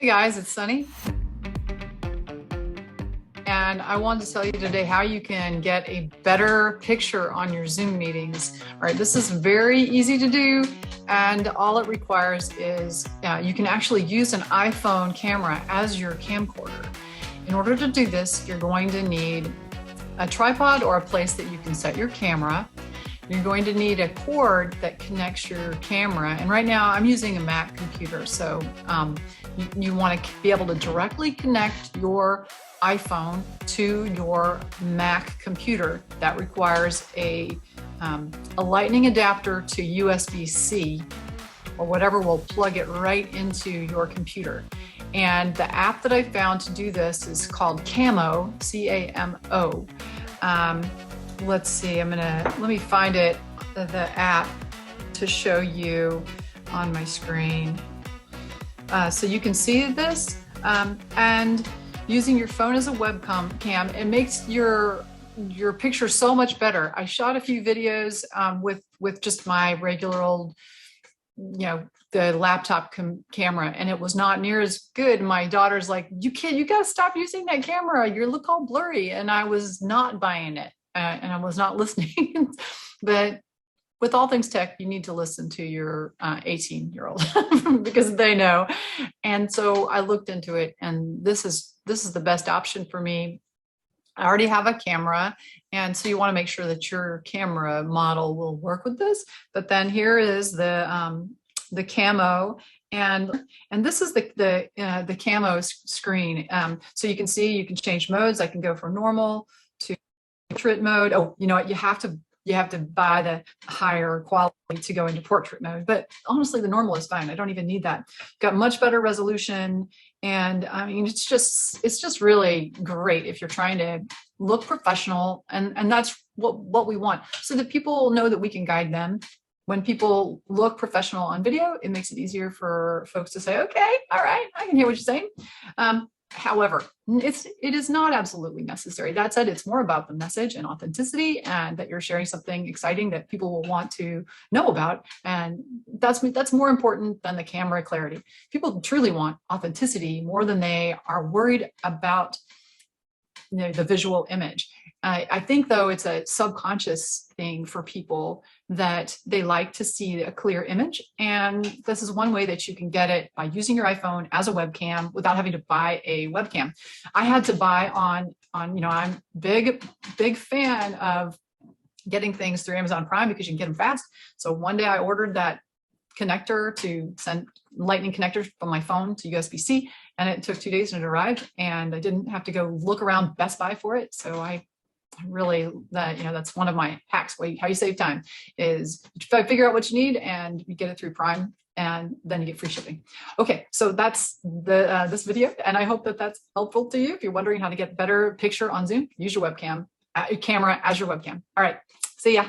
Hey guys, it's Sunny, and I wanted to tell you today how you can get a better picture on your Zoom meetings. All right, this is very easy to do, and all it requires is you can actually use an iPhone camera as your camcorder. In order to do this, you're going to need a tripod or a place that you can set your camera. You're going to need a cord that connects your camera. And right now I'm using a Mac computer. So you want to be able to directly connect your iPhone to your Mac computer. That requires a lightning adapter to USB-C or whatever will plug it right into your computer. And the app that I found to do this is called Camo, C-A-M-O. Let's see, let me find it, the app, to show you on my screen. So you can see this, and using your phone as a webcam, it makes your picture so much better. I shot a few videos with just my regular old, the laptop camera, and it was not near as good. My daughter's like, you gotta stop using that camera. You look all blurry. And I was not buying it. And I was not listening. But with all things tech, you need to listen to your 18-year-old because they know. And so I looked into it, and this is the best option for me. I already have a camera, and so you want to make sure that your camera model will work with this. But then here is the Camo, and this is the Camo screen. So you can see you can change modes. I can go from normal to portrait mode. Oh, you know what? You have to buy the higher quality to go into portrait mode. But honestly, the normal is fine. I don't even need that. Got much better resolution, and I mean, it's just really great if you're trying to look professional, and that's what we want, so that people know that we can guide them. When people look professional on video, it makes it easier for folks to say, okay, all right, I can hear what you're saying. However, it is not absolutely necessary. That said, it's more about the message and authenticity, and that you're sharing something exciting that people will want to know about. And that's more important than the camera clarity. People truly want authenticity more than they are worried about the visual image. I think, though, it's a subconscious thing for people that they like to see a clear image. And this is one way that you can get it by using your iPhone as a webcam without having to buy a webcam. I had to buy on I'm big fan of getting things through Amazon Prime because you can get them fast. So one day I ordered that connector to send lightning connector from my phone to USB-C, and it took 2 days and it arrived, and I didn't have to go look around Best Buy for it. So I really, that's one of my hacks. How you save time is you figure out what you need and you get it through Prime, and then you get free shipping. Okay, so that's this video, and I hope that that's helpful to you. If you're wondering how to get better picture on Zoom, use your webcam, camera as your webcam. All right, see ya.